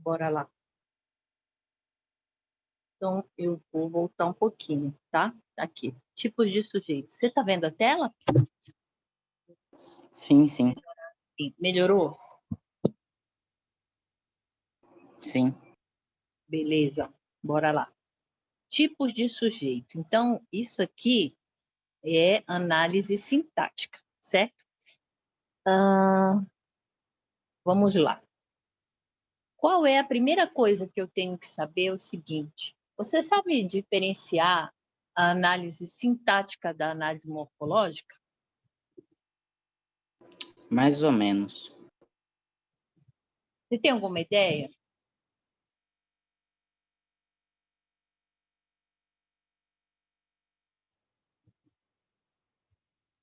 bora lá. Então, eu vou voltar um pouquinho, tá? Aqui, tipos de sujeito. Você tá vendo a tela? Sim, sim. Sim. Melhorou? Sim. Beleza, bora lá. Tipos de sujeito. Então, isso aqui é análise sintática, certo? Vamos lá. Qual é a primeira coisa que eu tenho que saber? É o seguinte: você sabe diferenciar a análise sintática da análise morfológica? Mais ou menos. Você tem alguma ideia?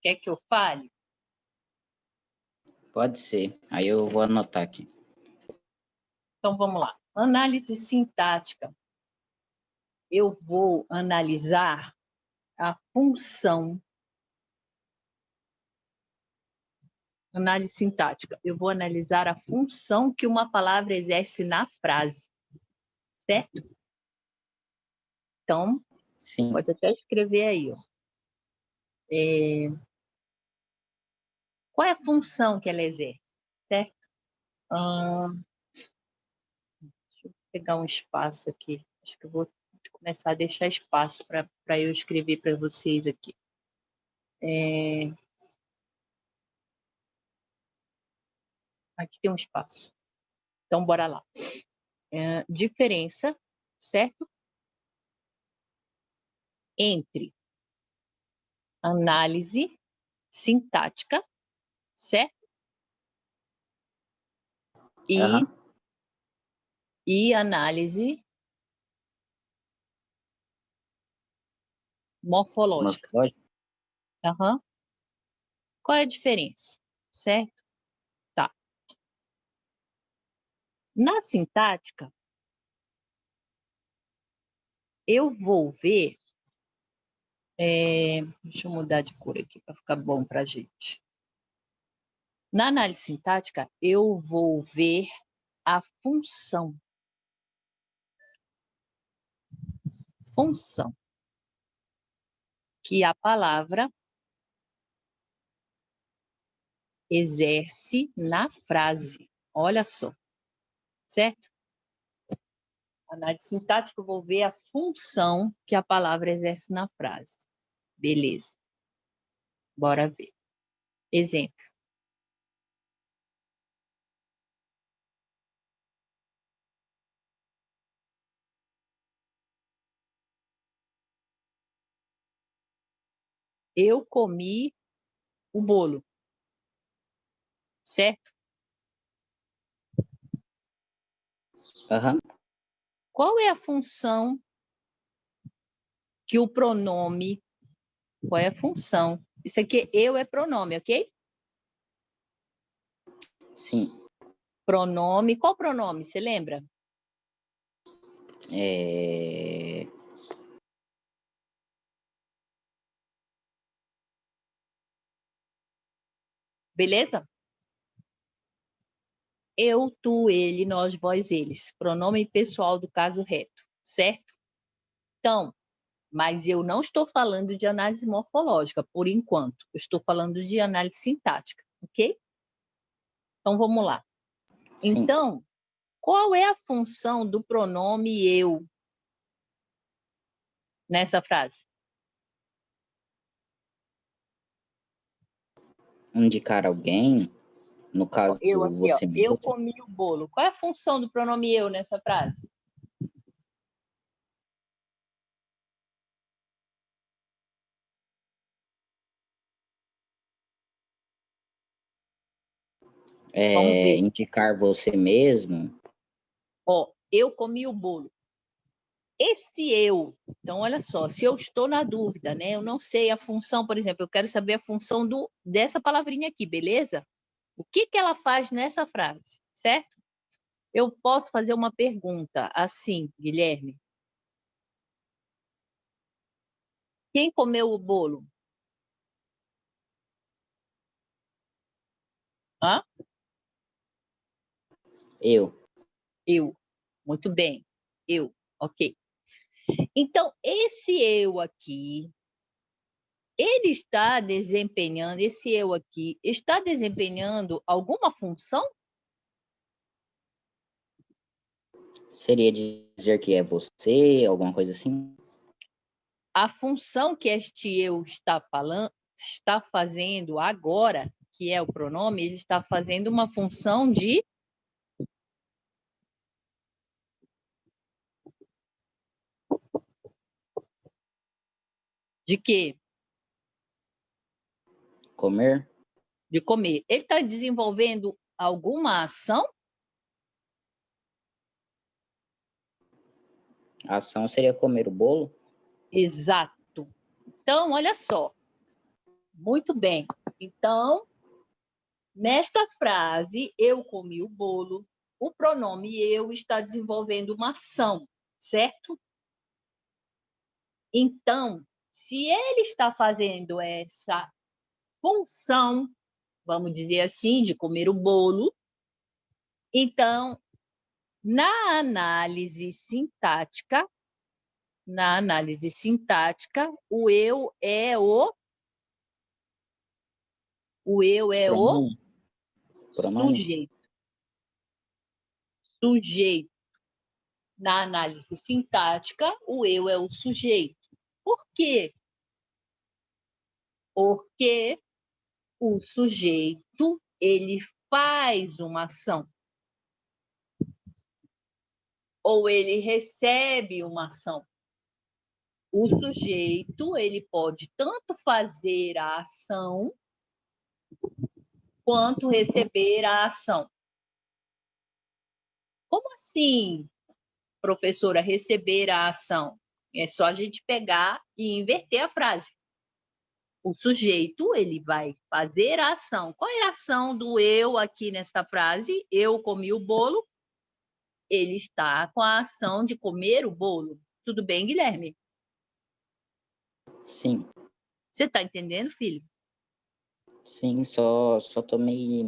Quer que eu fale? Pode ser. Aí eu vou anotar aqui. Então, vamos lá. Análise sintática. Eu vou analisar a função. Análise sintática. Eu vou analisar a função que uma palavra exerce na frase. Certo? Então, Sim. pode até escrever aí, ó. Qual é a função que ela exerce? Certo? Deixa eu pegar um espaço aqui. Acho que eu vou começar a deixar espaço para eu escrever para vocês aqui. Aqui tem um espaço. Então, bora lá. Diferença, certo? Entre análise sintática, certo? Aham. E análise morfológica. Morfológico? Aham. Qual é a diferença? Certo? Tá. Na sintática, eu vou ver. Deixa eu mudar de cor aqui para ficar bom para a gente. Na análise sintática, eu vou ver a função. Função que a palavra exerce na frase. Olha só, certo? Análise sintática, eu vou ver a função que a palavra exerce na frase. Beleza. Bora ver. Exemplo. Eu comi o bolo. Certo? Aham. Qual é a função que o pronome... Qual é a função? Isso aqui, eu é pronome, ok? Sim. Pronome. Qual pronome? Você lembra? Beleza? Eu, tu, ele, nós, vós, eles. Pronome pessoal do caso reto, certo? Então, mas eu não estou falando de análise morfológica, por enquanto. Eu estou falando de análise sintática, ok? Então, vamos lá. Sim. Então, qual é a função do pronome eu nessa frase? Indicar alguém, no caso, Eu aqui, ó. você Eu mesmo. comi o bolo. Qual é a função do pronome eu nessa frase? Vamos ver. Indicar você mesmo. Ó, eu comi o bolo. Esse eu, então olha só, se eu estou na dúvida, né? Eu não sei a função, por exemplo, eu quero saber a função dessa palavrinha aqui, beleza? O que que ela faz nessa frase, certo? Eu posso fazer uma pergunta assim, Guilherme. Quem comeu o bolo? Hã? Eu. Eu. Muito bem. Eu. Ok. Então, esse eu aqui, esse eu aqui, está desempenhando alguma função? Seria dizer que é você, alguma coisa assim? A função que este eu está fazendo agora, que é o pronome, ele está fazendo uma função de quê? Comer? De comer. Ele está desenvolvendo alguma ação? A ação seria comer o bolo? Exato. Então, olha só. Muito bem. Então, nesta frase, eu comi o bolo, o pronome eu está desenvolvendo uma ação, certo? Então, se ele está fazendo essa função, vamos dizer assim, de comer o bolo, então, na análise sintática, o eu é o Pronome? Pronome? sujeito. Sujeito. Na análise sintática, o eu é o sujeito. Por quê? Porque o sujeito, ele faz uma ação. Ou ele recebe uma ação. O sujeito, ele pode tanto fazer a ação quanto receber a ação. Como assim, professora, receber a ação? É só a gente pegar e inverter a frase. O sujeito, ele vai fazer a ação. Qual é a ação do eu aqui nesta frase? Eu comi o bolo. Ele está com a ação de comer o bolo. Tudo bem, Guilherme? Sim, Você está entendendo, filho? sim, só tô meio,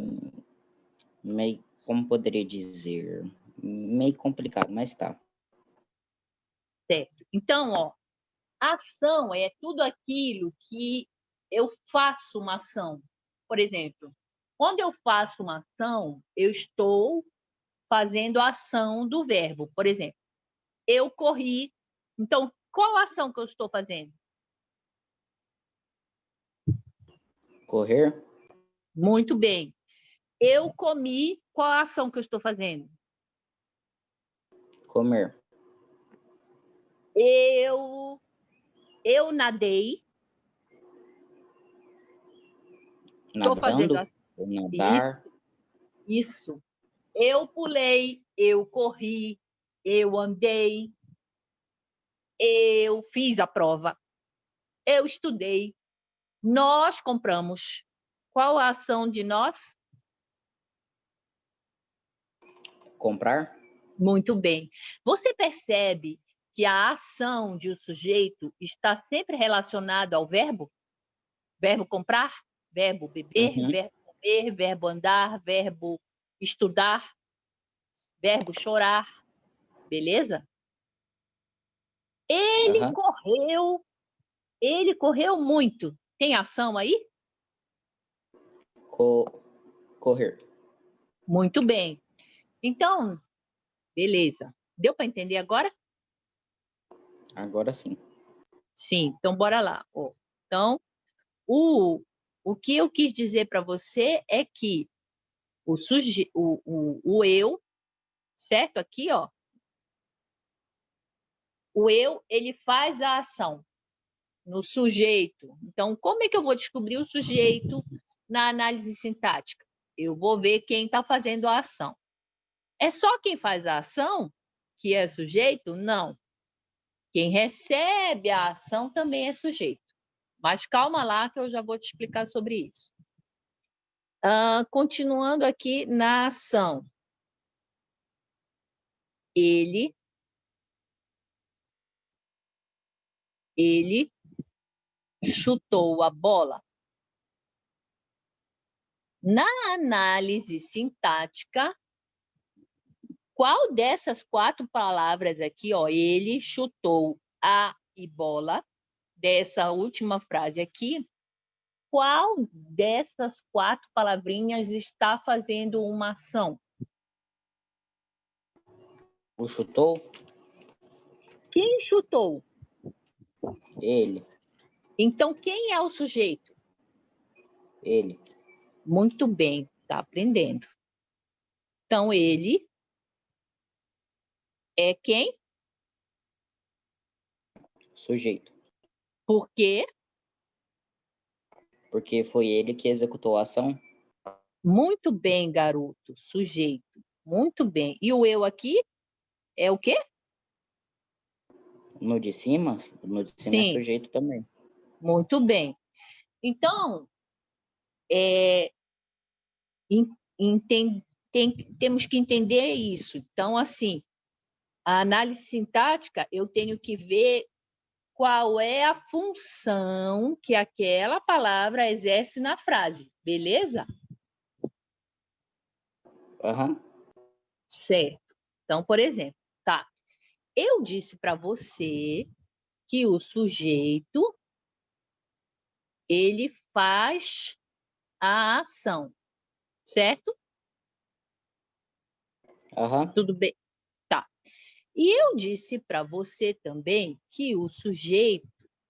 como poderia dizer, meio complicado, mas tá. Certo. Então, ó, ação é tudo aquilo que eu faço uma ação. Por exemplo, quando eu faço uma ação, eu estou fazendo a ação do verbo. Por exemplo, eu corri. Então, qual a ação que eu estou fazendo? Correr? Muito bem. Eu comi. Qual a ação que eu estou fazendo? Comer. Eu nadei. Estou fazendo Nadando? Ou isso. nadar? Isso. Eu pulei, eu corri, eu andei, eu fiz a prova, eu estudei, nós compramos. Qual a ação de nós? Comprar? Muito bem. Você percebe que a ação de um sujeito está sempre relacionada ao verbo? Verbo comprar, verbo beber, Uhum. verbo comer, verbo andar, verbo estudar, verbo chorar, beleza? Ele Aham. correu, ele correu muito. Tem ação aí? Correr. Muito bem. Então, beleza. Deu para entender agora? Agora sim. Sim. Então, bora lá. Ó. Então, o que eu quis dizer para você é que o eu, certo? Aqui, ó. O eu, ele faz a ação no sujeito. Então, como é que eu vou descobrir o sujeito na análise sintática? Eu vou ver quem está fazendo a ação. É só quem faz a ação que é sujeito? Não. Quem recebe a ação também é sujeito. Mas calma lá que eu já vou te explicar sobre isso. Continuando aqui na ação. Ele chutou a bola. Na análise sintática, Qual dessas 4 palavras aqui, ó, ele chutou a bola, dessa última frase aqui, qual dessas 4 palavrinhas está fazendo uma ação? O chutou? Quem chutou? Ele. Então, quem é o sujeito? Ele. Muito bem, está aprendendo. Então, ele é quem? Sujeito. Por quê? Porque foi ele que executou a ação. Muito bem, garoto. Sujeito. Muito bem. E o eu aqui é o quê? No de cima é Sim. sujeito também. Muito bem. Então, temos que entender isso. Então, assim, a análise sintática, eu tenho que ver qual é a função que aquela palavra exerce na frase, beleza? Aham. Certo. Então, por exemplo, tá. Eu disse para você que o sujeito, ele faz a ação, certo? Aham. Tudo bem? Tá. E eu disse para você também que o sujeito,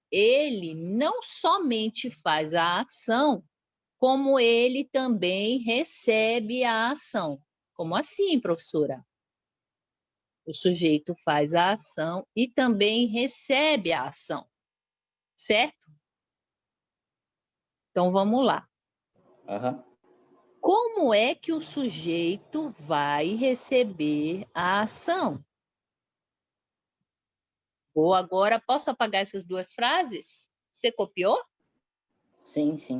ele não somente faz a ação, como ele também recebe a ação. Como assim, professora? O sujeito faz a ação e também recebe a ação, certo? Então, vamos lá. Aham. Como é que o sujeito vai receber a ação? Ou agora, posso apagar essas 2 frases? Você copiou? Sim, sim.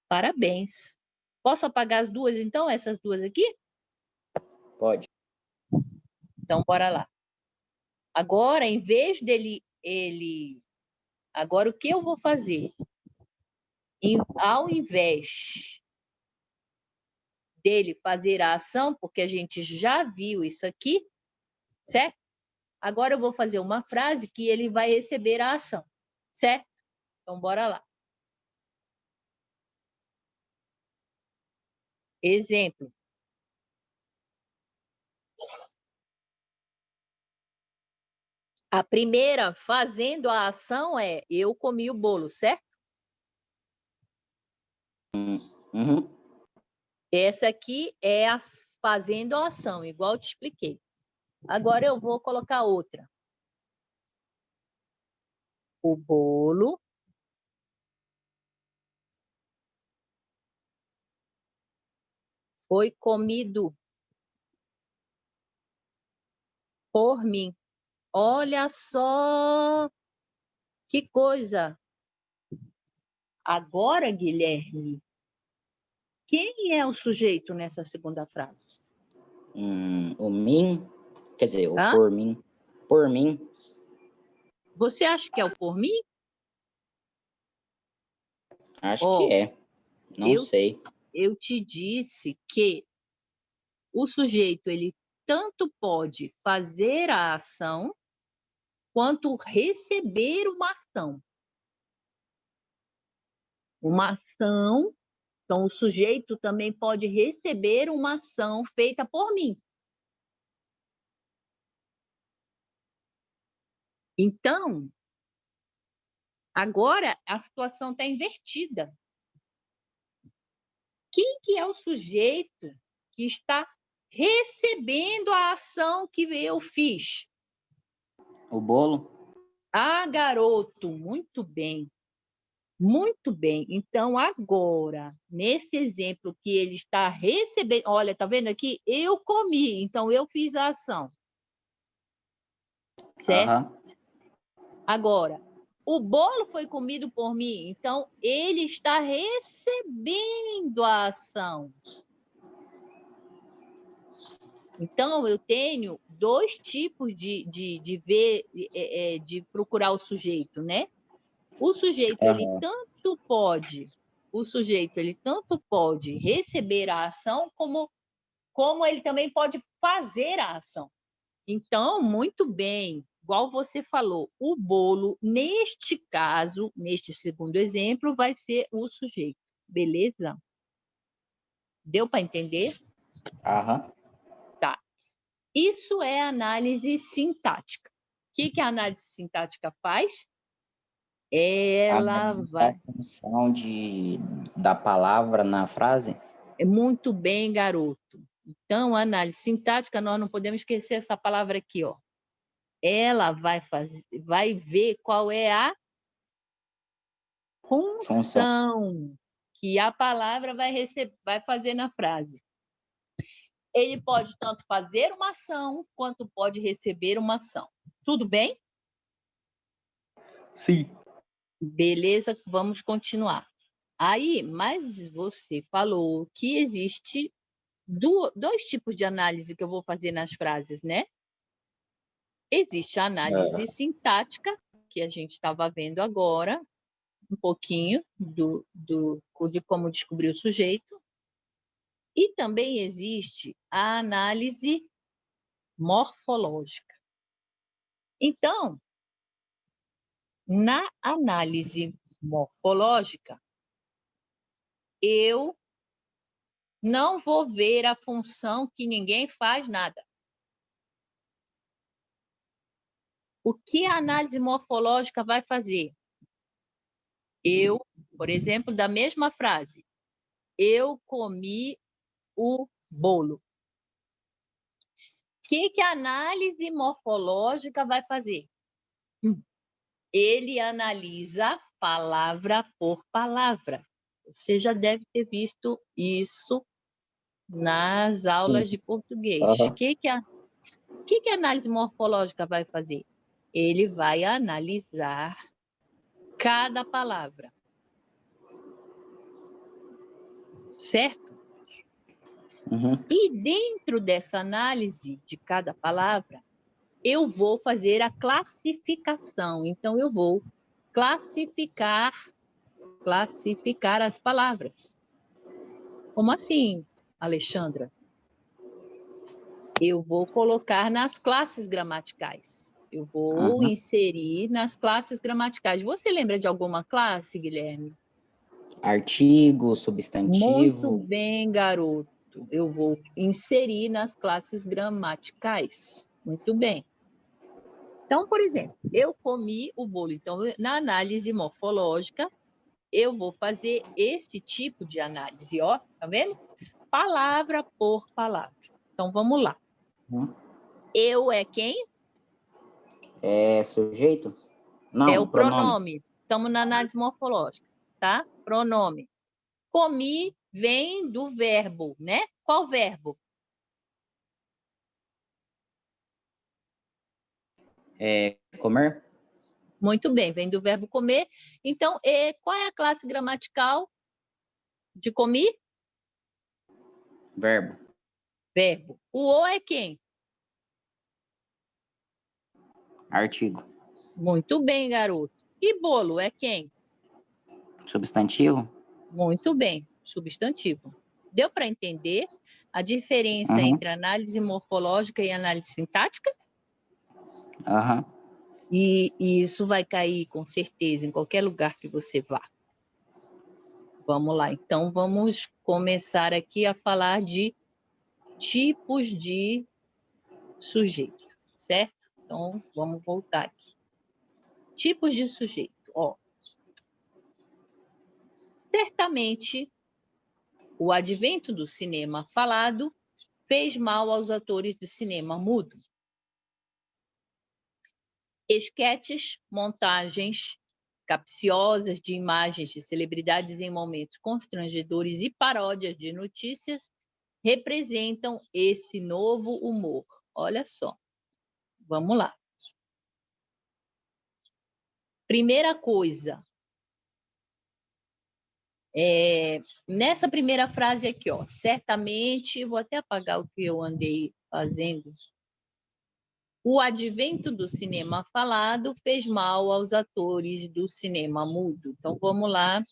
Parabéns. Posso apagar as 2, então, essas 2 aqui? Pode. Então, bora lá. Agora, em vez dele... Agora, o que eu vou fazer? Ao invés dele fazer a ação, porque a gente já viu isso aqui, certo? Agora eu vou fazer uma frase que ele vai receber a ação, certo? Então, bora lá. Exemplo. A primeira, fazendo a ação, é eu comi o bolo, certo? Uhum. Essa aqui é fazendo a ação, igual eu te expliquei. Agora eu vou colocar outra. O bolo foi comido por mim. Olha só que coisa. Agora, Guilherme, quem é o sujeito nessa segunda frase? O mim, quer dizer, o Hã? por mim. Por mim. Você acha que é o por mim? Acho que é. Não sei. Eu te disse que o sujeito, ele tanto pode fazer a ação, quanto receber uma ação. Uma ação, então o sujeito também pode receber uma ação feita por mim. Então, agora a situação está invertida. Quem que é o sujeito que está recebendo a ação que eu fiz? O bolo? Ah, garoto, muito bem. Muito bem. Então, agora, nesse exemplo que ele está recebendo, olha, tá vendo aqui? Eu comi, então eu fiz a ação. Certo? Aham. Agora, o bolo foi comido por mim, então ele está recebendo a ação. Então, eu tenho 2 tipos de ver, de procurar o sujeito, né? O sujeito, ele tanto pode receber a ação, como como ele também pode fazer a ação. Então, muito bem, igual você falou, o bolo, neste caso, neste segundo exemplo, vai ser o sujeito. Beleza? Deu para entender? Aham. Tá. Isso é análise sintática. O que a análise sintática faz? Ela Analisar vai. a função da palavra na frase. É muito bem, garoto. Então, a análise sintática, nós não podemos esquecer essa palavra aqui, ó. Ela vai ver qual é a Função. função que a palavra vai fazer na frase. Ele pode tanto fazer uma ação, quanto pode receber uma ação. Tudo bem? Sim. Beleza, vamos continuar. Aí, mas você falou que existe dois tipos de análise que eu vou fazer nas frases, né? Existe a análise sintática, que a gente estava vendo agora, um pouquinho de como descobrir o sujeito. E também existe a análise morfológica. Então, na análise morfológica, eu não vou ver a função que ninguém faz nada. O que a análise morfológica vai fazer? Eu, por exemplo, da mesma frase, eu comi o bolo. O que a análise morfológica vai fazer? Ele analisa palavra por palavra. Você já deve ter visto isso nas aulas de português. O Aham. que a análise morfológica vai fazer? Ele vai analisar cada palavra. Certo? Uhum. E dentro dessa análise de cada palavra, eu vou fazer a classificação. Então, eu vou classificar as palavras. Como assim, Alexandra? Eu vou colocar nas classes gramaticais. Eu vou Uhum. inserir nas classes gramaticais. Você lembra de alguma classe, Guilherme? Artigo, Muito substantivo. bem, garoto. Eu vou inserir nas classes gramaticais. Muito bem. Então, por exemplo, eu comi o bolo. Então, na análise morfológica, eu vou fazer esse tipo de análise, ó, tá vendo? Palavra por palavra. Então, vamos lá. Uhum. Eu é quem? É sujeito? É Não, o pronome. Estamos na análise morfológica, tá? Pronome. Comi vem do verbo, né? Qual verbo? É comer? Muito bem, vem do verbo comer. Então, qual é a classe gramatical de comi? Verbo. Verbo. O é quem? Artigo. Muito bem, garoto. E bolo é quem? Substantivo? Muito bem, substantivo. Deu para entender a diferença Uhum. entre análise morfológica e análise sintática? Aham. E isso vai cair com certeza em qualquer lugar que você vá. Vamos lá, então vamos começar aqui a falar de tipos de sujeito, certo? Então vamos voltar aqui. Tipos de sujeito. Ó, certamente o advento do cinema falado fez mal aos atores do cinema mudo. Esquetes, montagens capciosas de imagens de celebridades em momentos constrangedores e paródias de notícias representam esse novo humor. Olha só, vamos lá. Primeira coisa, nessa primeira frase aqui, ó, certamente, vou até apagar o que eu andei fazendo. O advento do cinema falado fez mal aos atores do cinema mudo. Então, vamos lá.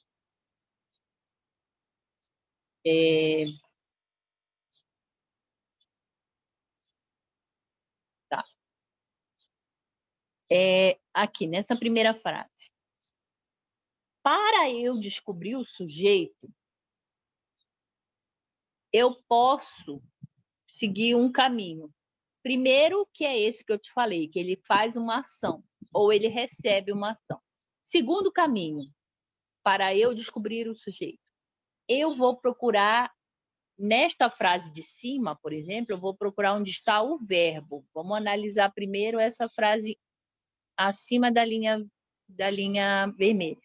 aqui, nessa primeira frase. Para eu descobrir o sujeito, eu posso seguir um caminho. Primeiro, que é esse que eu te falei, que ele faz uma ação, ou ele recebe uma ação. Segundo caminho, para eu descobrir o sujeito, eu vou procurar, nesta frase de cima, por exemplo, eu vou procurar onde está o verbo. Vamos analisar primeiro essa frase acima da linha vermelha.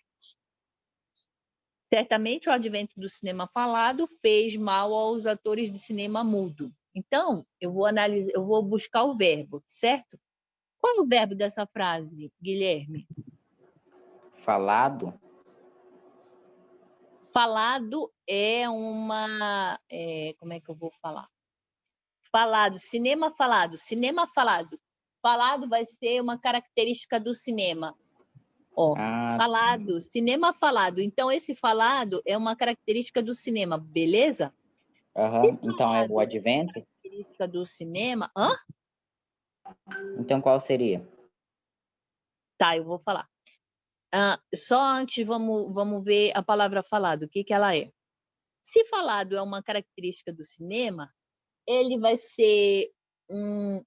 Certamente o advento do cinema falado fez mal aos atores de cinema mudo. Então, eu vou buscar o verbo, certo? Qual é o verbo dessa frase, Guilherme? Falado? Falado é uma... como é que eu vou falar? Falado, cinema falado, cinema falado. Falado vai ser uma característica do cinema. Ó, falado, cinema falado. Então, esse falado é uma característica do cinema, beleza? Então, é o advento? Característica do cinema... Hã? Então, qual seria? Tá, eu vou falar. Só antes, vamos ver a palavra falado, o que ela é. Se falado é uma característica do cinema, ele vai ser um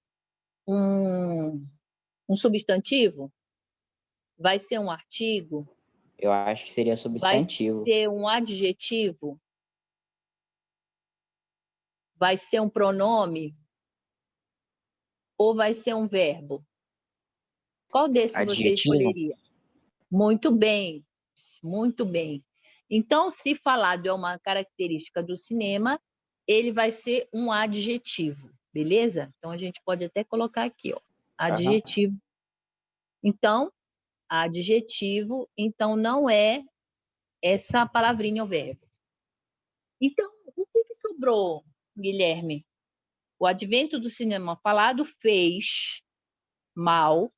substantivo? Vai ser um artigo? Eu acho que seria substantivo. Vai ser um adjetivo? Vai ser um pronome? Ou vai ser um verbo? Qual desses você Adjetivo? escolheria? Muito bem, muito bem. Então, se falado é uma característica do cinema, ele vai ser um adjetivo, beleza? Então, a gente pode até colocar aqui, ó, adjetivo. Então, adjetivo, então não é essa palavrinha, o verbo. Então, o que sobrou, Guilherme? O advento do cinema falado fez mal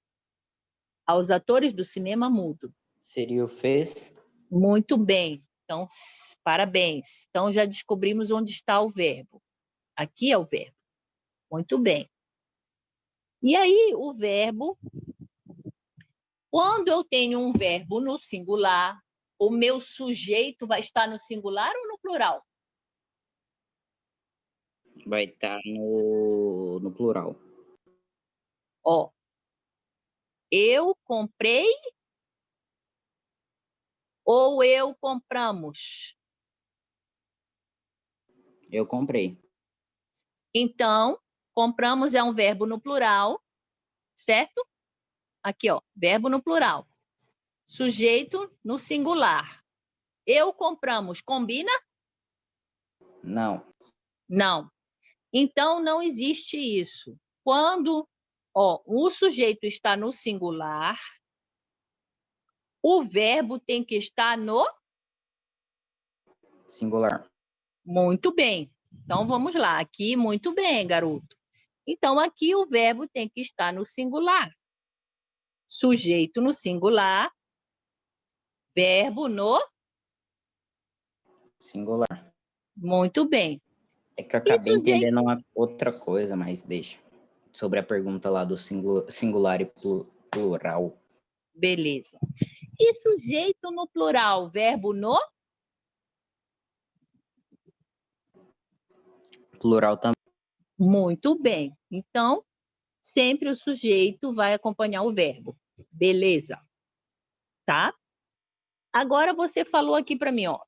aos atores do cinema mudo. Seria o fez? Muito bem. Então, parabéns. Então, já descobrimos onde está o verbo. Aqui é o verbo. Muito bem. E aí, o verbo... Quando eu tenho um verbo no singular, o meu sujeito vai estar no singular ou no plural? Vai estar no plural. Ó, eu comprei ou eu compramos? Eu comprei. Então, compramos é um verbo no plural, certo? Aqui, ó, verbo no plural. Sujeito no singular. Eu compramos, combina? Não. Não. Então, não existe isso. Quando o sujeito está no singular, o verbo tem que estar no... Singular. Muito bem. Então, vamos lá. Aqui, muito bem, garoto. Então, aqui o verbo tem que estar no singular. Sujeito no singular, verbo no... Singular. Muito bem. É que eu acabei entendendo uma outra coisa, mas deixa. Sobre a pergunta lá do singular e plural. Beleza. E sujeito no plural, verbo no... Plural também. Muito bem. Então, sempre o sujeito vai acompanhar o verbo. Beleza. Tá? Agora você falou aqui para mim, ó.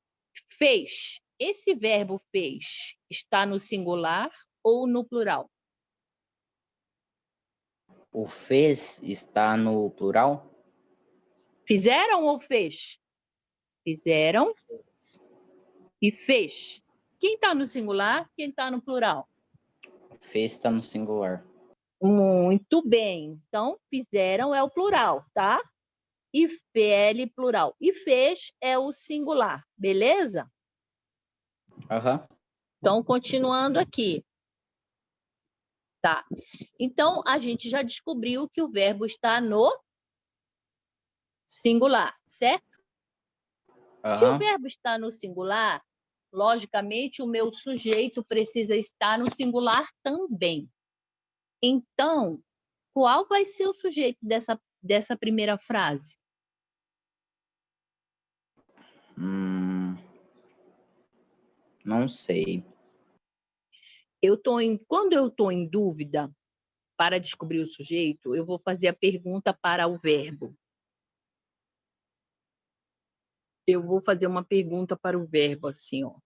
Fez. Esse verbo fez está no singular ou no plural? O fez está no plural? Fizeram ou fez? Fizeram e fez. Quem está no singular? Quem está no plural? Fez está no singular. Muito bem. Então, fizeram é o plural, tá? E PL plural. E fez é o singular, beleza? Então, continuando aqui. Tá. Então, a gente já descobriu que o verbo está no singular, certo? Se o verbo está no singular, logicamente, o meu sujeito precisa estar no singular também. Então, qual vai ser o sujeito dessa primeira frase? Não sei. Quando eu estou em dúvida para descobrir o sujeito, eu vou fazer a pergunta para o verbo. Eu vou fazer uma pergunta para o verbo, assim, ó.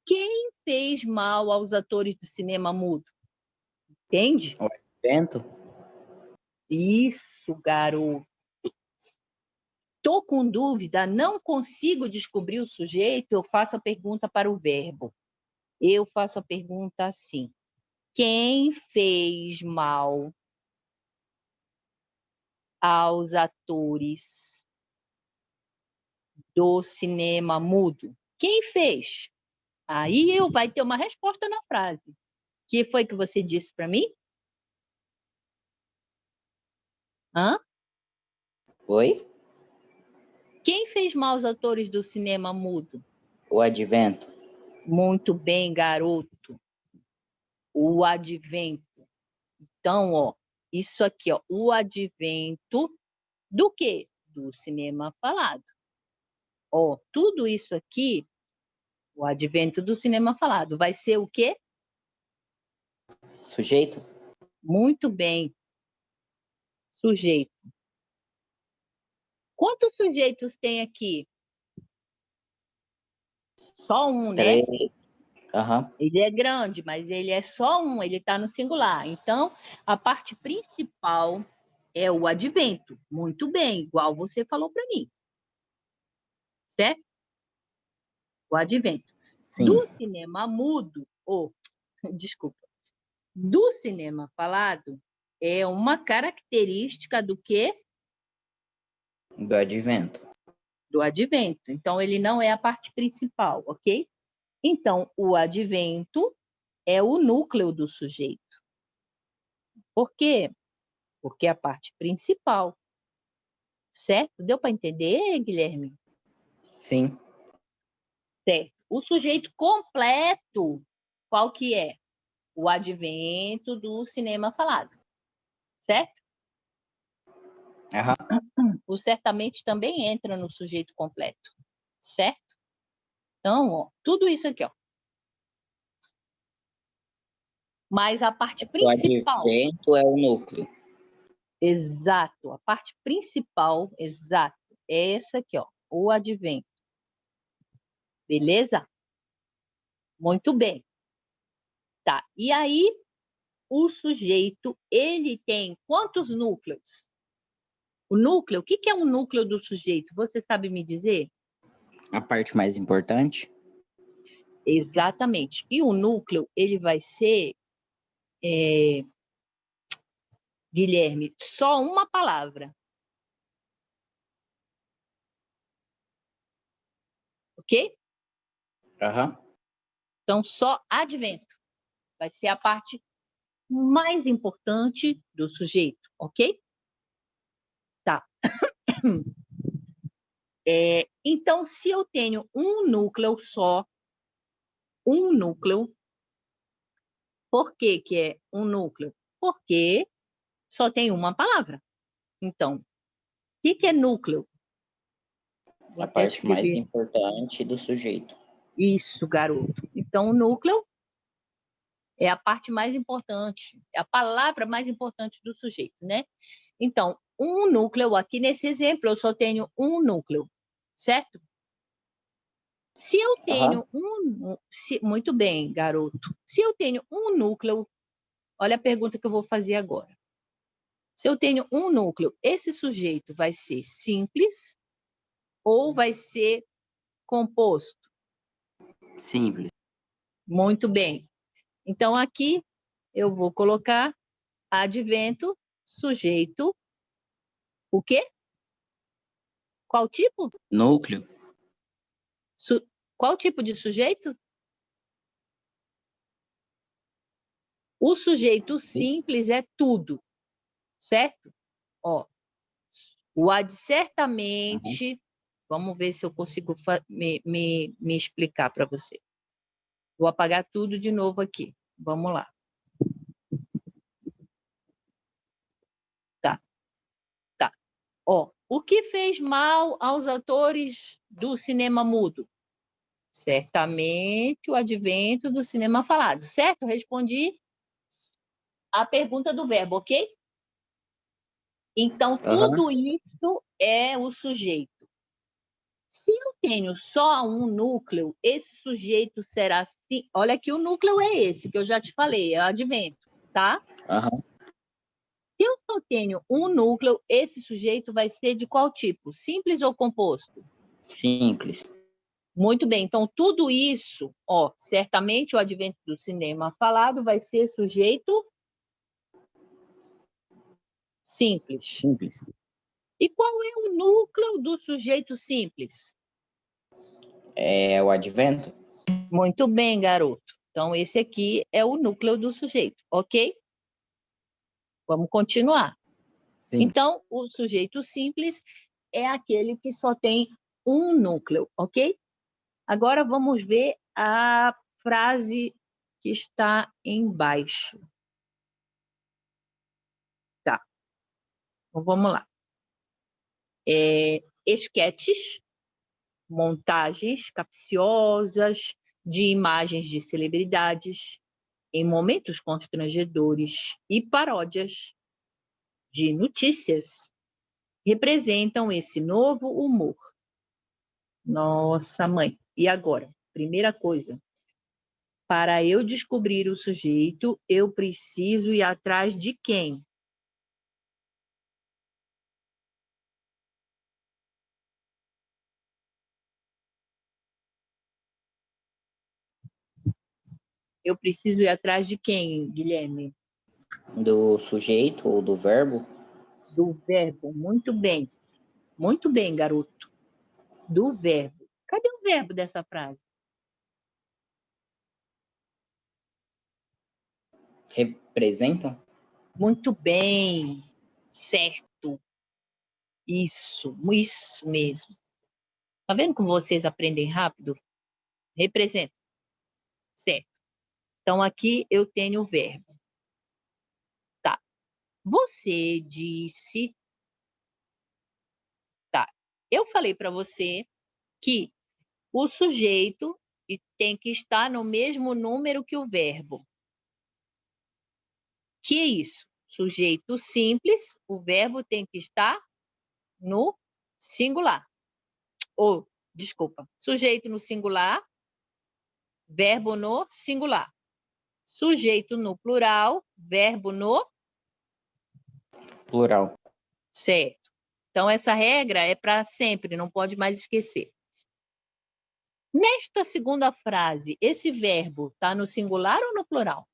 Quem fez mal aos atores do cinema mudo? Entende? O advento? Isso, garoto. Estou com dúvida, não consigo descobrir o sujeito, eu faço a pergunta para o verbo. Eu faço a pergunta assim: quem fez mal aos atores do cinema mudo? Quem fez? Aí eu vai ter uma resposta na frase. Que foi que você disse para mim? Hã? Oi? Quem fez mal aos atores do cinema mudo? O advento. Muito bem, garoto. O advento. Então, ó, isso aqui, ó, o advento do quê? Do cinema falado. Ó, tudo isso aqui, o advento do cinema falado, vai ser o quê? Sujeito? Muito bem, sujeito. Quantos sujeitos tem aqui? Só um, né? Três. Aham. Ele é grande, mas ele é só um, ele está no singular. Então, a parte principal é o advento. Muito bem, igual você falou para mim. Certo? O advento. Sim. Do cinema mudo, ou, desculpa, do cinema falado, é uma característica do quê? Do advento. Do advento. Então, ele não é a parte principal, ok? Então, o advento é o núcleo do sujeito. Por quê? Porque é a parte principal. Certo? Deu para entender, Guilherme? Sim. Certo. O sujeito completo, qual que é? O advento do cinema falado. Certo? Aham. O certamente também entra no sujeito completo. Certo? Então, ó, tudo isso aqui, ó. Mas a parte O principal, advento é o núcleo. exato, a parte principal, exato, é essa aqui, ó, o advento. Beleza? Muito bem. Tá, e aí o sujeito, ele tem quantos núcleos? O núcleo, o que é um núcleo do sujeito? Você sabe me dizer? A parte mais importante? Exatamente. E o núcleo, ele vai ser, Guilherme, só uma palavra. Ok? Aham. Então, só advento. Vai ser a parte mais importante do sujeito, ok? Tá. Então, se eu tenho um núcleo só, um núcleo, por que que é um núcleo? Porque só tem uma palavra. Então, o que é núcleo? Vou A até parte mais escrever. importante do sujeito. Isso, garoto. Então, o núcleo é a parte mais importante, é a palavra mais importante do sujeito, né? Então, um núcleo, aqui nesse exemplo, eu só tenho um núcleo, certo? Se eu Aham. tenho muito bem, garoto. Se eu tenho um núcleo, olha a pergunta que eu vou fazer agora. Se eu tenho um núcleo, esse sujeito vai ser simples ou vai ser composto? Simples. Muito bem. Então, aqui eu vou colocar advento, sujeito, o quê? Qual tipo? Núcleo? Qual tipo de sujeito? O sujeito simples é tudo, certo? Ó, o ad Aham. certamente, vamos ver se eu consigo me explicar para você. Vou apagar tudo de novo aqui. Vamos lá. Tá. Ó, o que fez mal aos atores do cinema mudo? Certamente o advento do cinema falado, certo? Respondi a pergunta do verbo, ok? Então, tudo isso é o sujeito. Se eu tenho só um núcleo, esse sujeito será assim. Olha aqui, o núcleo é esse, que eu já te falei, é o advento, tá? Se eu só tenho um núcleo, esse sujeito vai ser de qual tipo? Simples ou composto? Simples. Muito bem, então tudo isso, ó, certamente o advento do cinema falado vai ser sujeito simples. Simples. E qual é o núcleo do sujeito simples? É o advento? Muito bem, garoto. Então, esse aqui é o núcleo do sujeito, ok? Vamos continuar. Sim. Então, o sujeito simples é aquele que só tem um núcleo, ok? Agora vamos ver a frase que está embaixo. Tá, então vamos lá. Esquetes, montagens capciosas de imagens de celebridades em momentos constrangedores e paródias de notícias representam esse novo humor. Nossa, mãe. E agora? Primeira coisa, para eu descobrir o sujeito, eu preciso ir atrás de quem? Eu preciso ir atrás de quem, Guilherme? Do sujeito ou do verbo? Do verbo. Muito bem. Muito bem, garoto. Do verbo. Cadê o verbo dessa frase? Representam? Muito bem. Certo. Isso mesmo. Tá vendo como vocês aprendem rápido? Representa. Certo. Então, aqui eu tenho o verbo. Tá. Você disse. Tá. Eu falei para você que o sujeito tem que estar no mesmo número que o verbo. Que é isso? Sujeito simples, o verbo tem que estar no singular. Ou, desculpa, sujeito no singular, verbo no singular. Sujeito no plural, verbo no Plural. certo. Então, essa regra é para sempre, não pode mais esquecer. Nesta segunda frase, esse verbo está no singular ou no plural?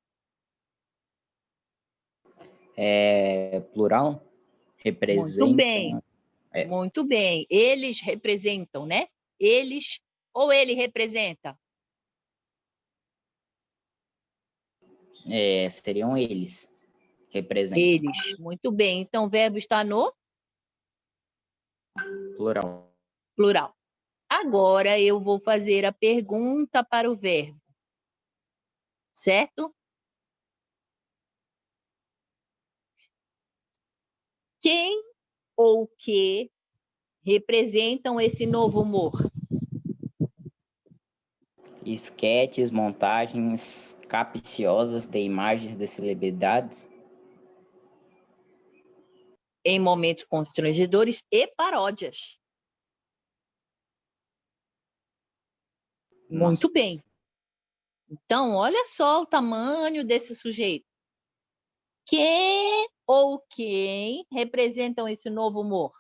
Plural? Muito Representa. bem, muito bem. Eles representam, né? Eles ou ele representa? Seriam eles. Representam. Eles, muito bem. Então, o verbo está no Plural. plural. Agora eu vou fazer a pergunta para o verbo. Certo? Quem ou que representam esse novo humor? Esquetes, montagens capciosas de imagens de celebridades. Em momentos constrangedores e paródias. Muito Nossa. bem. Então, olha só o tamanho desse sujeito. Quem ou quem representam esse novo humor?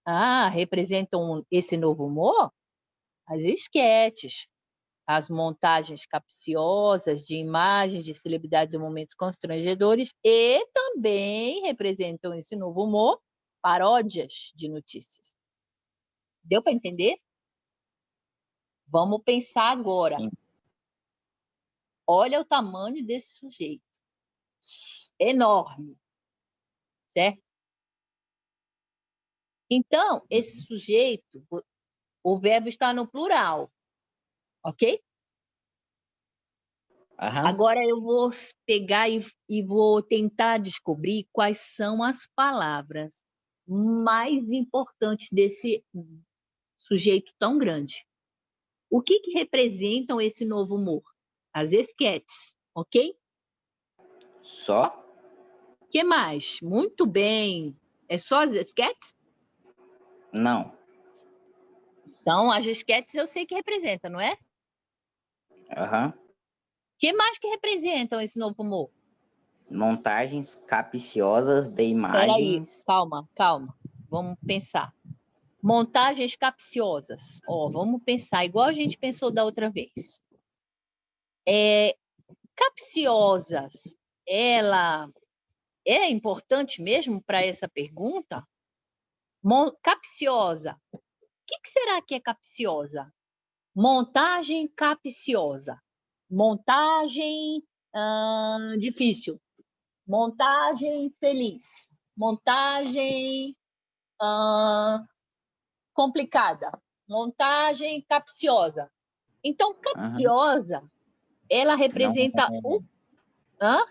Ah, representam esse novo humor? As esquetes, as montagens capciosas de imagens de celebridades em momentos constrangedores e também representam esse novo humor, paródias de notícias. Deu para entender? Vamos pensar agora. Sim. Olha o tamanho desse sujeito. Enorme, certo? Então, esse sujeito, o verbo está no plural, ok? Agora eu vou pegar e vou tentar descobrir quais são as palavras mais importantes desse sujeito tão grande. O que representam esse novo humor? As esquetes, ok? Só? O que mais? Muito bem. É só as esquetes? Não. Então, as esquetes eu sei que representa, não é? Aham. O que mais que representam esse novo humor? Montagens capciosas de Peraí, imagens. calma. Vamos pensar. Montagens capciosas. Ó, vamos pensar igual a gente pensou da outra vez. Capciosas, ela é importante mesmo para essa pergunta? Capciosa. O que será que é capciosa? Montagem capciosa. Montagem difícil. Montagem feliz. Montagem complicada. Montagem capciosa. Então, capciosa, ela Não, representa o... Hã?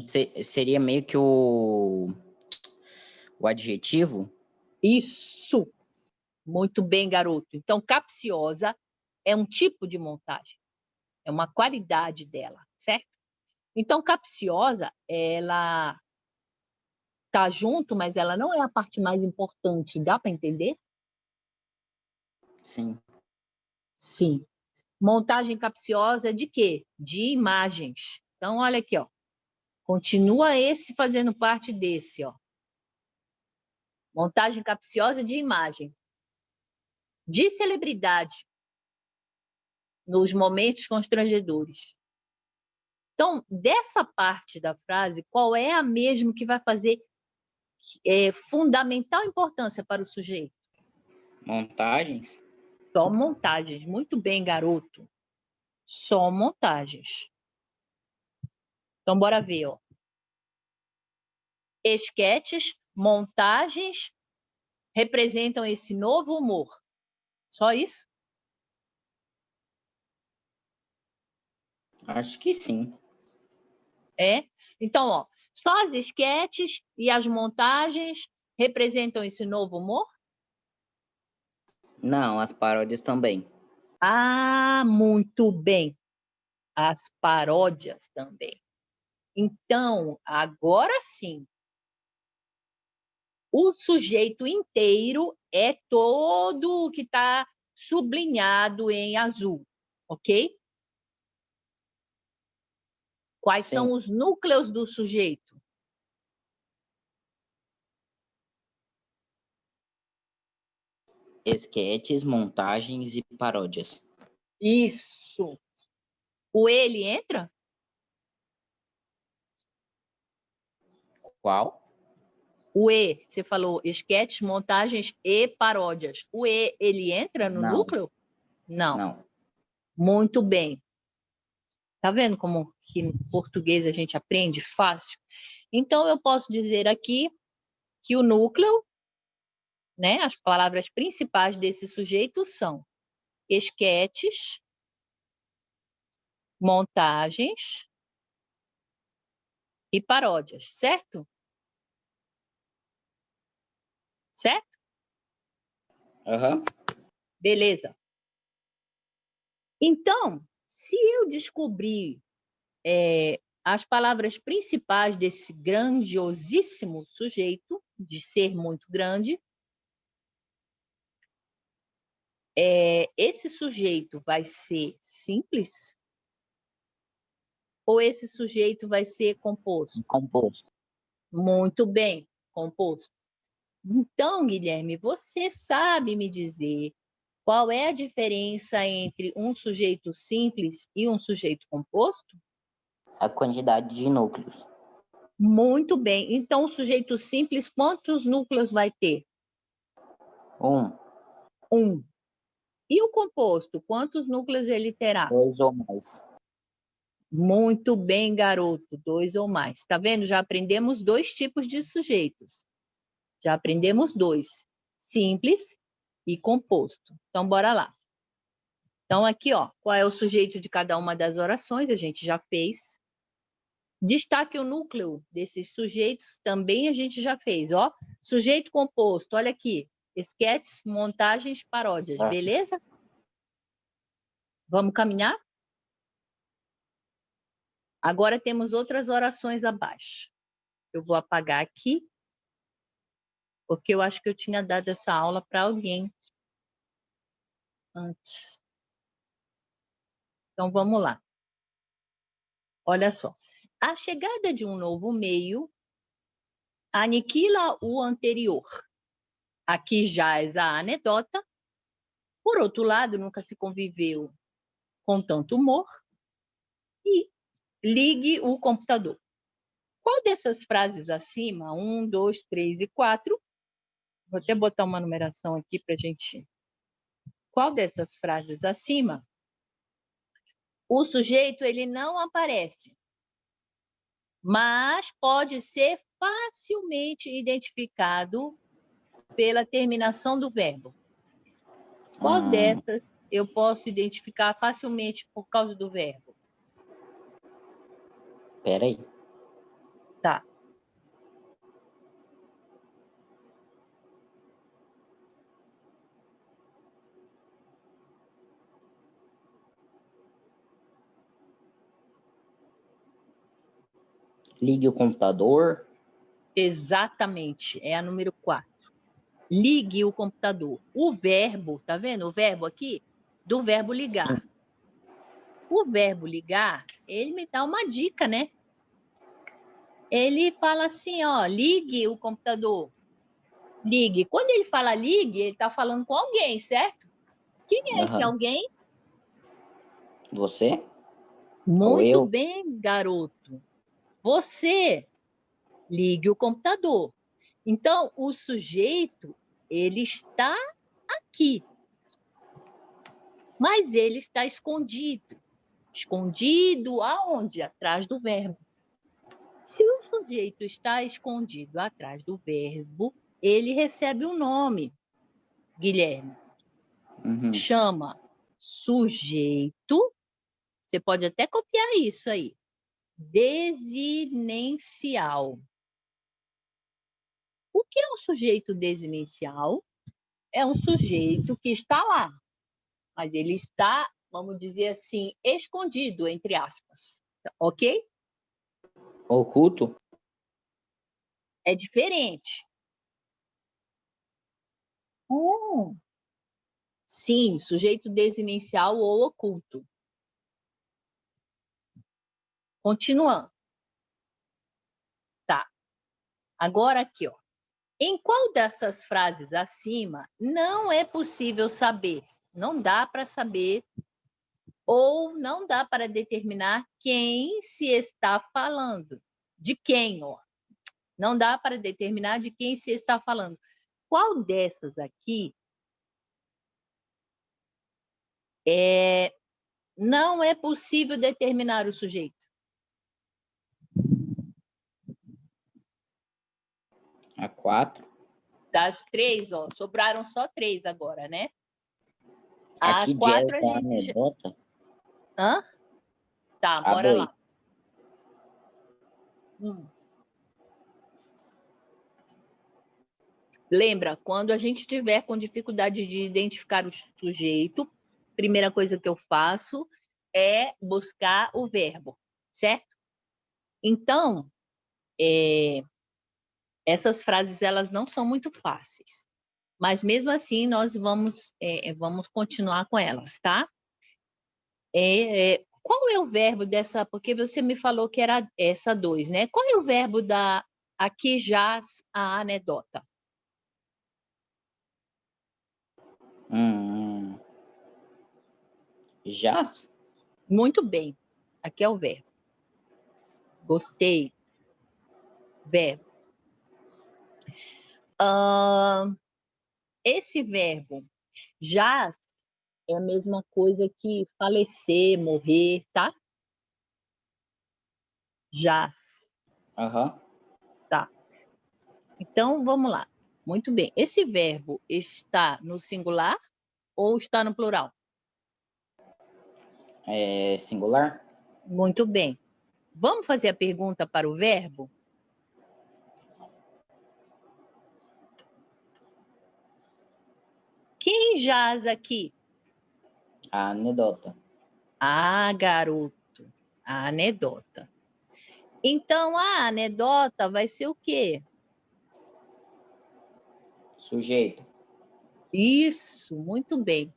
seria meio que o adjetivo? Isso. Muito bem, garoto. Então, capciosa é um tipo de montagem. É uma qualidade dela, certo? Então, capciosa, ela tá junto, mas ela não é a parte mais importante. Dá para entender? Sim. Sim. Montagem capciosa de quê? De imagens. Então, olha aqui, ó. Continua esse fazendo parte desse, ó. Montagem capciosa de imagem. De celebridade. Nos momentos constrangedores. Então, dessa parte da frase, qual é a mesmo que vai fazer fundamental importância para o sujeito? Montagens? Só montagens. Muito bem, garoto. Só montagens. Então, bora ver, ó. Esquetes, montagens representam esse novo humor. Só isso? Acho que sim. É? Então, ó, só as esquetes e as montagens representam esse novo humor? Não, as paródias também. Ah, muito bem. As paródias também. Então, agora sim, o sujeito inteiro é todo o que está sublinhado em azul, ok? Quais Sim. são os núcleos do sujeito? Esquetes, montagens e paródias. Isso. O ele entra? Qual? O E, você falou esquetes, montagens e paródias. O E, ele entra no Não. núcleo? Não. Não. Muito bem. Tá vendo como que em português a gente aprende fácil? Então, eu posso dizer aqui que o núcleo, né, as palavras principais desse sujeito são esquetes, montagens e paródias, certo? Certo? Aham. Beleza. Então, se eu descobrir as palavras principais desse grandiosíssimo sujeito, de ser muito grande, esse sujeito vai ser simples ou esse sujeito vai ser composto? Composto. Muito bem, composto. Então, Guilherme, você sabe me dizer qual é a diferença entre um sujeito simples e um sujeito composto? A quantidade de núcleos. Muito bem. Então, o sujeito simples, quantos núcleos vai ter? 1, Um. E o composto, quantos núcleos ele terá? 2 ou mais. Muito bem, garoto, 2 ou mais. Está vendo? Já aprendemos 2 tipos de sujeitos. Já aprendemos 2, simples e composto. Então, bora lá. Então, aqui, ó, qual é o sujeito de cada uma das orações? A gente já fez. Destaque o núcleo desses sujeitos, também a gente já fez, ó. Sujeito composto, olha aqui. Esquetes, montagens, paródias, beleza? Vamos caminhar? Agora temos outras orações abaixo. Eu vou apagar aqui, porque eu acho que eu tinha dado essa aula para alguém antes. Então, vamos lá. Olha só. A chegada de um novo meio aniquila o anterior. Aqui jaz a anedota. Por outro lado, nunca se conviveu com tanto humor. E ligue o computador. Qual dessas frases acima, 1, 2, 3 e 4, vou até botar uma numeração aqui para a gente... Qual dessas frases acima, o sujeito ele não aparece, mas pode ser facilmente identificado pela terminação do verbo? Qual dessas eu posso identificar facilmente por causa do verbo? Espera aí. Tá. Ligue o computador. Exatamente, é a número 4. Ligue o computador. O verbo, tá vendo o verbo aqui? Do verbo ligar. Sim. O verbo ligar, ele me dá uma dica, né? Ele fala assim, ó, ligue o computador. Ligue. Quando ele fala ligue, ele está falando com alguém, certo? Quem é esse alguém? Você? Muito eu? bem, garoto. Você. Ligue o computador. Então, o sujeito, ele está aqui. Mas ele está escondido. Escondido aonde? Atrás do verbo. Se o sujeito está escondido atrás do verbo, ele recebe um nome, Guilherme. Chama sujeito. Você pode até copiar isso aí. Desinencial. O que é um sujeito desinencial? É um sujeito que está lá, mas ele está, vamos dizer assim, escondido, entre aspas. Ok? Oculto? É diferente. Sim, sujeito desinencial ou oculto. Continuando. Tá. Agora aqui, ó. Em qual dessas frases acima não é possível saber? Não dá para saber ou não dá para determinar quem se está falando. De quem, ó. Não dá para determinar de quem se está falando. Qual dessas aqui não é possível determinar o sujeito? A 4. Das 3, ó, sobraram só 3 agora, né? A Aqui 4 a a gente... anedota. Hã? Tá, A bora 2. lá. Lembra, quando a gente tiver com dificuldade de identificar o sujeito, primeira coisa que eu faço é buscar o verbo, certo? Então, essas frases elas não são muito fáceis, mas mesmo assim nós vamos continuar com elas, tá? Qual é o verbo dessa? Porque você me falou que era essa 2, né? Qual é o verbo da aqui jaz a anedota? Jaz? Muito bem. Aqui é o verbo. Gostei. Verbo. Esse verbo jaz é a mesma coisa que falecer, morrer, tá? Jaz. Tá. Então, vamos lá. Muito bem. Esse verbo está no singular ou está no plural? É singular? Muito bem. Vamos fazer a pergunta para o verbo? Quem jaz aqui? A anedota. Ah, garoto, a anedota. Então, a anedota vai ser o quê? Sujeito. Isso, muito bem.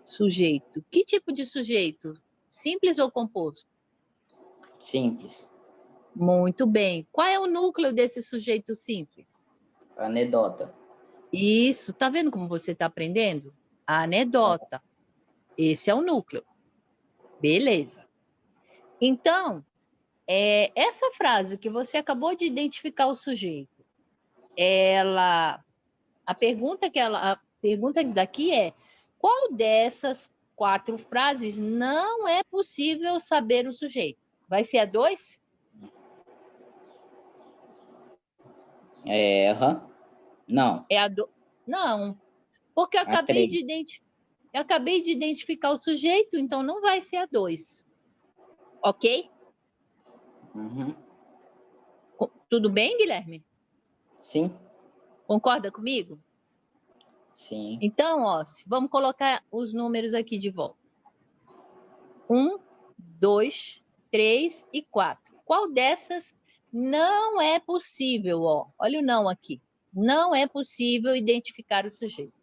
Sujeito. Que tipo de sujeito? Simples ou composto? Simples. Muito bem. Qual é o núcleo desse sujeito simples? Anedota. Isso. Tá vendo como você está aprendendo? A anedota. Esse é o núcleo. Beleza. Então, essa frase que você acabou de identificar o sujeito, a pergunta daqui é: qual dessas 4 frases não é possível saber o sujeito? Vai ser a 2? Erra. Não. É a do... Não, porque eu A 3. acabei de identificar o sujeito, então não vai ser a 2. Ok? Uhum. Tudo bem, Guilherme? Sim. Concorda comigo? Sim. Então, ó, vamos colocar os números aqui de volta. 1, 2, 3 e 4. Qual dessas não é possível? Ó, olha o não aqui. Não é possível identificar o sujeito.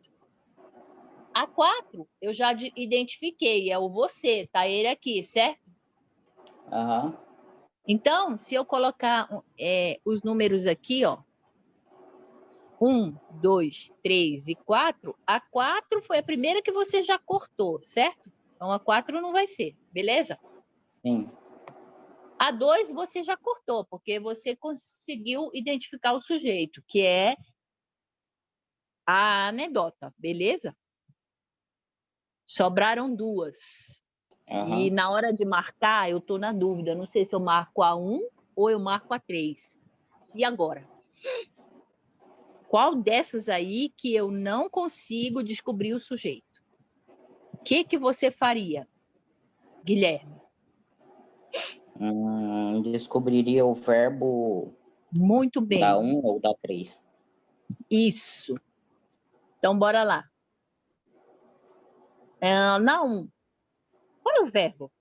A 4 eu já identifiquei, é o você, tá ele aqui, certo? Aham. Então, se eu colocar os números aqui, ó, 1, 2, 3 e 4, a 4 foi a primeira que você já cortou, certo? Então, a 4 não vai ser, beleza? Sim. A 2 você já cortou, porque você conseguiu identificar o sujeito, que é a anedota, beleza? Sobraram 2. E Aham. na hora de marcar, eu estou na dúvida. Não sei se eu marco a 1 ou eu marco a 3. E agora? Qual dessas aí que eu não consigo descobrir o sujeito? O que você faria, Guilherme? Descobriria o verbo Muito da bem. 1 ou da 3. Isso. Então, bora lá. Na 1, qual é o verbo?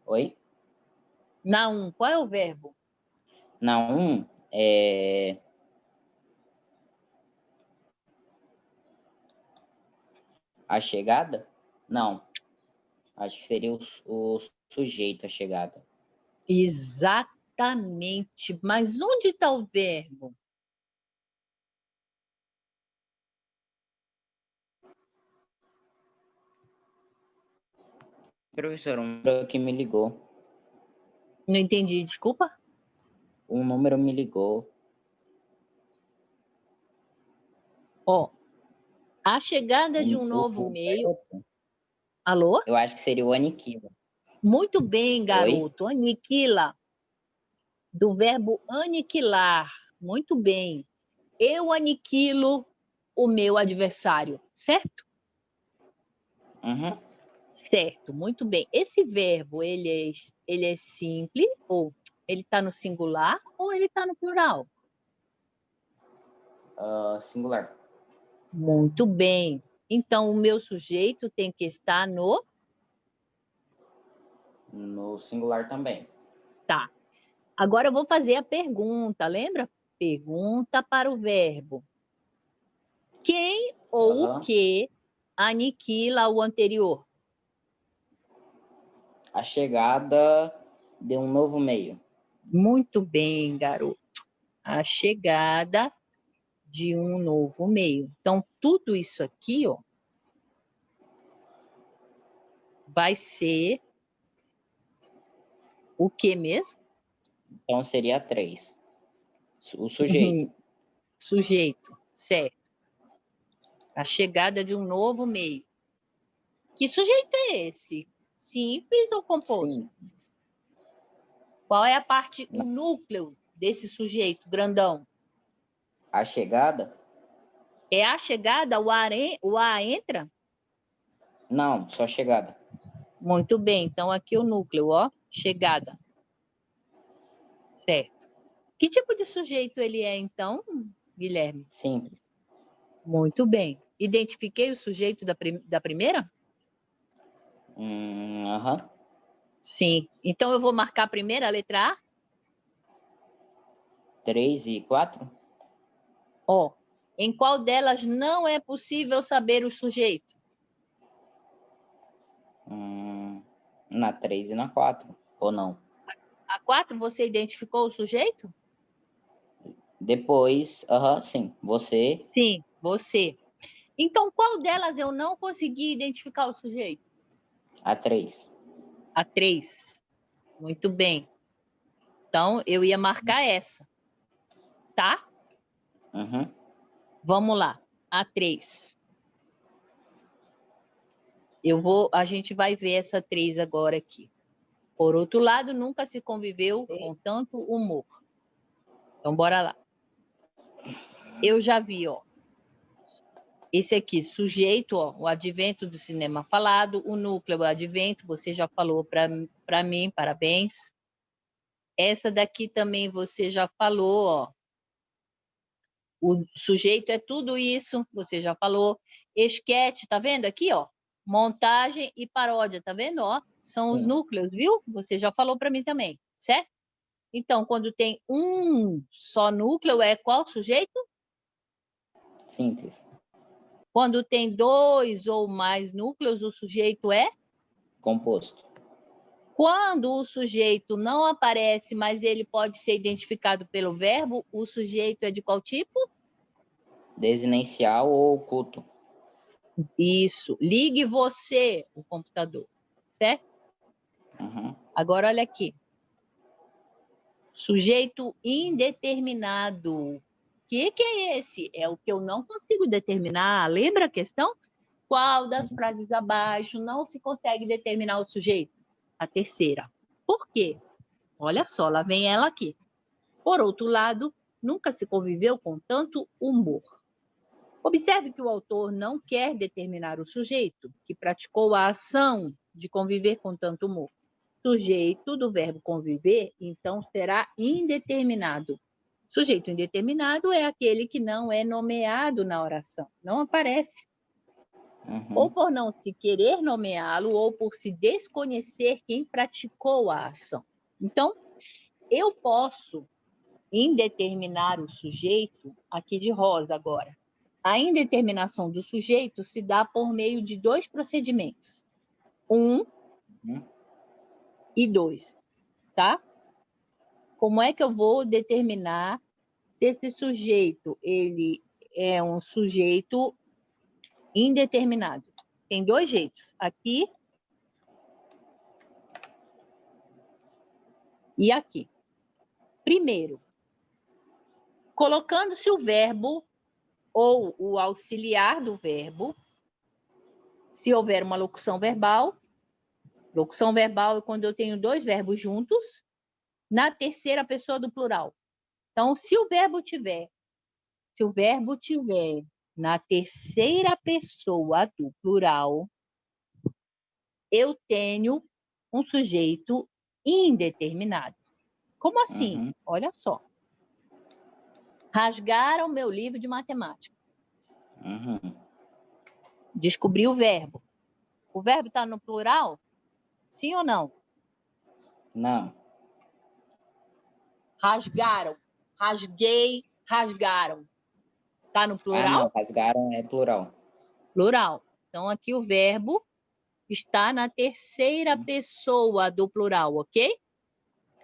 Oi? Na 1, qual é o verbo? Na 1, a chegada? Não. Acho que seria o sujeito a chegada. Exatamente. Mas onde está o verbo? Professor, um número que me ligou. Não entendi, desculpa. Um número me ligou. Ó, a chegada de um novo meio. Verbo, Alô? eu acho que seria o aniquila. Muito bem, Oi? garoto. Aniquila. Do verbo aniquilar. Muito bem. Eu aniquilo o meu adversário, certo? Uhum. Certo, muito bem. Esse verbo, ele é simples, ou ele está no singular, ou ele está no plural? Singular. Muito bem. Então, o meu sujeito tem que estar no... No singular também. Tá. Agora eu vou fazer a pergunta, lembra? Pergunta para o verbo. Quem ou o que aniquila o anterior? A chegada de um novo meio. Muito bem, garoto. A chegada de um novo meio. Então, tudo isso aqui, ó, vai ser o que mesmo? Então seria 3. O sujeito. Sujeito, certo. A chegada de um novo meio. Que sujeito é esse? Simples ou composto? Sim. Qual é a parte, o núcleo desse sujeito grandão? A chegada? É a chegada, o A entra? Não, só chegada. Muito bem. Então, aqui o núcleo, ó, chegada. Certo. Que tipo de sujeito ele é, então, Guilherme? Simples. Muito bem. Identifiquei o sujeito da primeira? Aham. Sim. Então, eu vou marcar a primeira, a letra A? 3 e 4? Ó. Em qual delas não é possível saber o sujeito? Na 3 e na 4, ou não? A 4, você identificou o sujeito? Depois, sim, você, Sim, você. Então, qual delas eu não consegui identificar o sujeito? a 3. A 3. Muito bem. Então, eu ia marcar essa, tá? Uhum. Vamos lá. A 3. A gente vai ver essa 3 agora aqui. Por outro lado, nunca se conviveu com tanto humor. Então, bora lá. Eu já vi, ó. Esse aqui, sujeito, ó, o advento do cinema falado, o núcleo, o advento, você já falou para mim, parabéns. Essa daqui também você já falou, ó. O sujeito é tudo isso, você já falou. Esquete, tá vendo aqui, ó? Montagem e paródia, tá vendo, ó? São os Sim. núcleos, viu? Você já falou para mim também, certo? Então, quando tem um só núcleo, é qual sujeito? Simples. Quando tem dois ou mais núcleos, o sujeito é? Composto. Quando o sujeito não aparece, mas ele pode ser identificado pelo verbo, o sujeito é de qual tipo? Desinencial ou oculto. Isso. Ligue você o computador, certo? Uhum. Agora, olha aqui. Sujeito indeterminado. O que é esse? É o que eu não consigo determinar. Lembra a questão? Qual das frases abaixo não se consegue determinar o sujeito? A terceira. Por quê? Olha só, lá vem ela aqui. Por outro lado, nunca se conviveu com tanto humor. Observe que o autor não quer determinar o sujeito que praticou a ação de conviver com tanto humor. Sujeito do verbo conviver, então, será indeterminado. Sujeito indeterminado é aquele que não é nomeado na oração, não aparece. Ou por não se querer nomeá-lo, ou por se desconhecer quem praticou a ação. Então, eu posso indeterminar o sujeito, aqui de rosa agora. A indeterminação do sujeito se dá por meio de dois procedimentos. 1 e 2, tá? Como é que eu vou determinar se esse sujeito ele é um sujeito indeterminado? Tem dois jeitos, aqui e aqui. Primeiro, colocando-se o verbo ou o auxiliar do verbo, se houver uma locução verbal é quando eu tenho dois verbos juntos, na terceira pessoa do plural. Então, se o verbo tiver na terceira pessoa do plural, eu tenho um sujeito indeterminado. Como assim? Olha só. Rasgaram meu livro de matemática. Descobri o verbo. O verbo está no plural? Sim ou não? Não. Rasgaram. Rasguei, rasgaram. Está no plural? Não. Rasgaram é plural. Plural. Então, aqui o verbo está na terceira pessoa do plural, ok?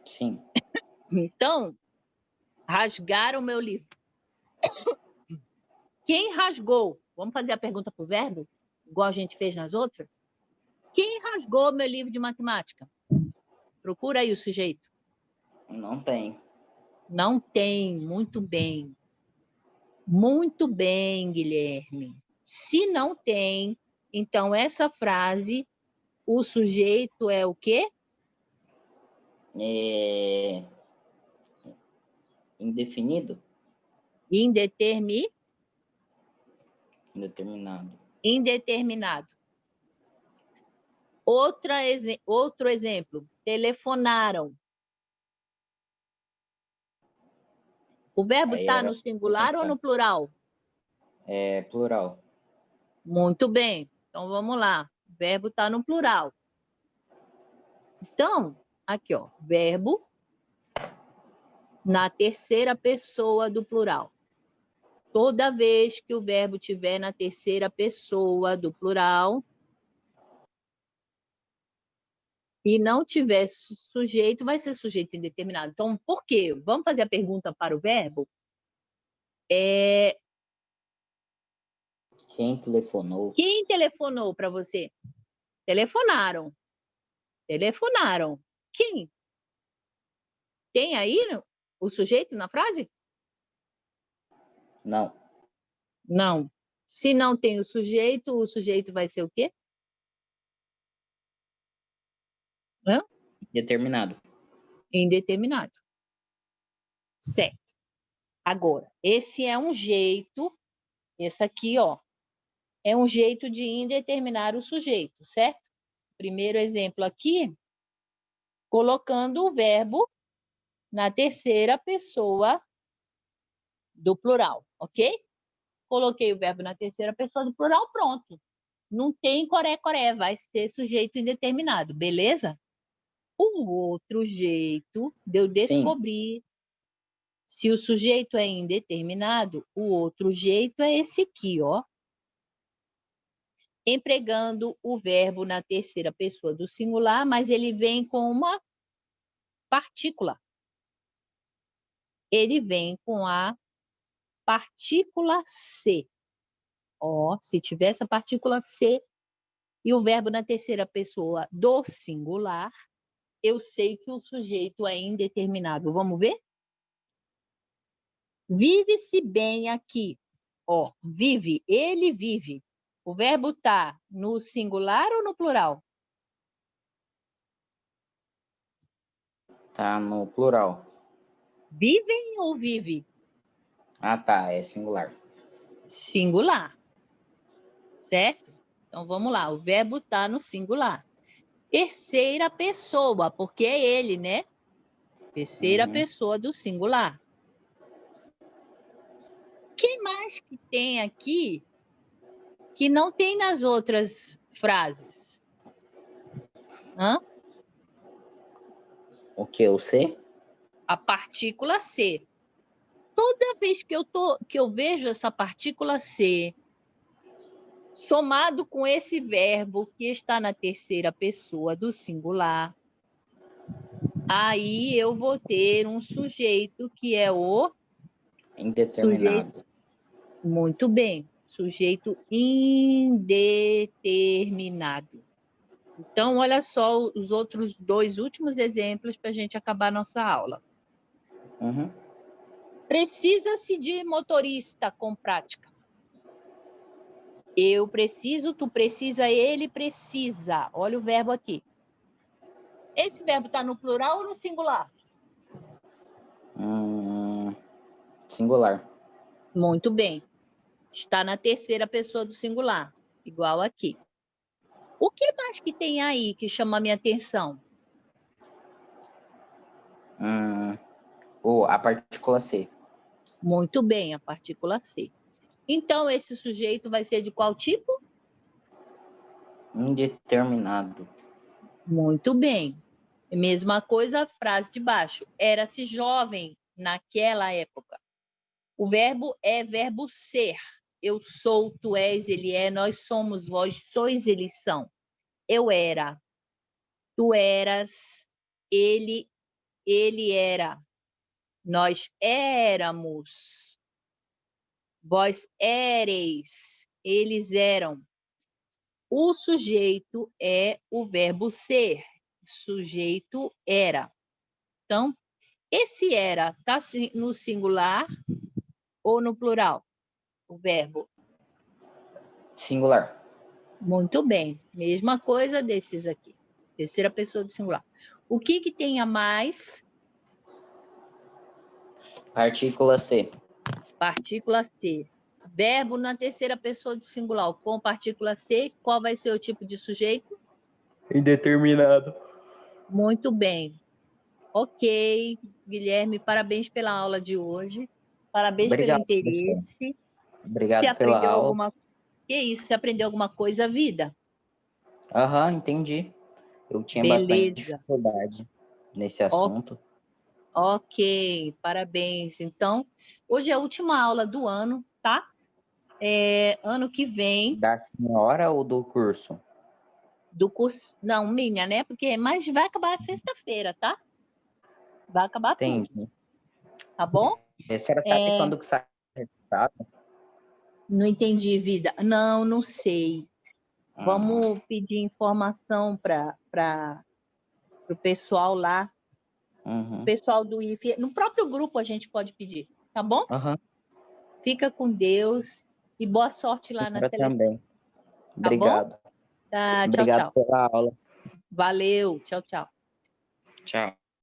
Sim. Então, rasgaram o meu livro. Quem rasgou? Vamos fazer a pergunta para o verbo, igual a gente fez nas outras? Quem rasgou meu livro de matemática? Procura aí o sujeito. Não tem. Não tem. Muito bem. Muito bem, Guilherme. Se não tem, então essa frase, o sujeito é o quê? Indefinido? Indeterminado. Indeterminado. Indeterminado. Outro exemplo. Telefonaram. O verbo Aí está era no singular ou no plural? É plural. Muito bem. Então, vamos lá. O verbo está no plural. Então, aqui, ó. Verbo na terceira pessoa do plural. Toda vez que o verbo estiver na terceira pessoa do plural e não tiver sujeito, vai ser sujeito indeterminado. Então, por quê? Vamos fazer a pergunta para o verbo? Quem telefonou? Quem telefonou para você? Telefonaram. Telefonaram. Quem? Tem aí o sujeito na frase? Não. Não. Se não tem o sujeito vai ser o quê? Hã? Determinado. Indeterminado. Certo. Agora, esse é um jeito, esse aqui, ó, é um jeito de indeterminar o sujeito, certo? Primeiro exemplo aqui, colocando o verbo na terceira pessoa do plural, ok? Coloquei o verbo na terceira pessoa do plural, pronto. Não tem coré-coré, vai ser sujeito indeterminado, beleza? O outro jeito de eu descobrir se o sujeito é indeterminado, o outro jeito é esse aqui, ó. Empregando o verbo na terceira pessoa do singular, mas ele vem com uma partícula. Ele vem com a partícula C. Ó, se tiver essa partícula C e o verbo na terceira pessoa do singular, eu sei que o sujeito é indeterminado. Vamos ver? Vive-se bem aqui. Ó, vive, ele vive. O verbo tá no singular ou no plural? Tá no plural. Vivem ou vive? Ah, tá. É singular. Singular. Certo? Então vamos lá. O verbo tá no singular. Terceira pessoa, porque é ele, né? Terceira pessoa do singular. Quem mais que tem aqui que não tem nas outras frases? Hã? O que? O C? A partícula C. Toda vez que eu vejo essa partícula C somado com esse verbo que está na terceira pessoa do singular, aí eu vou ter um sujeito que é o Indeterminado. sujeito. Muito bem, sujeito indeterminado. Então, olha só os outros dois últimos exemplos para a gente acabar nossa aula. Precisa-se de motorista com prática. Eu preciso, tu precisa, ele precisa. Olha o verbo aqui. Esse verbo está no plural ou no singular? Singular. Muito bem. Está na terceira pessoa do singular, igual aqui. O que mais que tem aí que chama a minha atenção? A partícula C. Muito bem, a partícula C. Então, esse sujeito vai ser de qual tipo? Indeterminado. Muito bem. Mesma coisa, a frase de baixo. Era-se jovem naquela época. O verbo é verbo ser. Eu sou, tu és, ele é, nós somos, vós sois, eles são. Eu era, tu eras, ele era. Nós éramos, vós éreis, eles eram. O sujeito é o verbo ser. Sujeito era. Então, esse era está no singular ou no plural? O verbo. Singular. Muito bem. Mesma coisa desses aqui. Terceira pessoa do singular. O que tem a mais? Partícula C. Partícula C. Verbo na terceira pessoa do singular, com partícula ser, qual vai ser o tipo de sujeito? Indeterminado. Muito bem. Ok, Guilherme, parabéns pela aula de hoje. Parabéns pelo Obrigado, professor. interesse. Você Obrigado pela aprendeu aula. alguma... Que isso? Você aprendeu alguma coisa, vida? Aham, entendi. Eu tinha bastante Beleza. dificuldade nesse Ó, assunto. ok, parabéns. Então, hoje é a última aula do ano, tá? Ano que vem, Da senhora ou do curso? do curso... Não, minha, né? Mas vai acabar sexta-feira, tá? Vai acabar tudo, Entendi. tá bom? A senhora sabe quando que sai o resultado? Não entendi, vida. Não, não sei. Ah, Vamos pedir informação para o pessoal lá, o uhum. pessoal do IFE. No próprio grupo a gente pode pedir, tá bom? Aham. Fica com Deus e boa sorte lá na Senhora seleção, também. tá bom? Obrigado. Tá, tchau, Obrigado tchau. pela aula. Valeu, tchau, tchau. Tchau.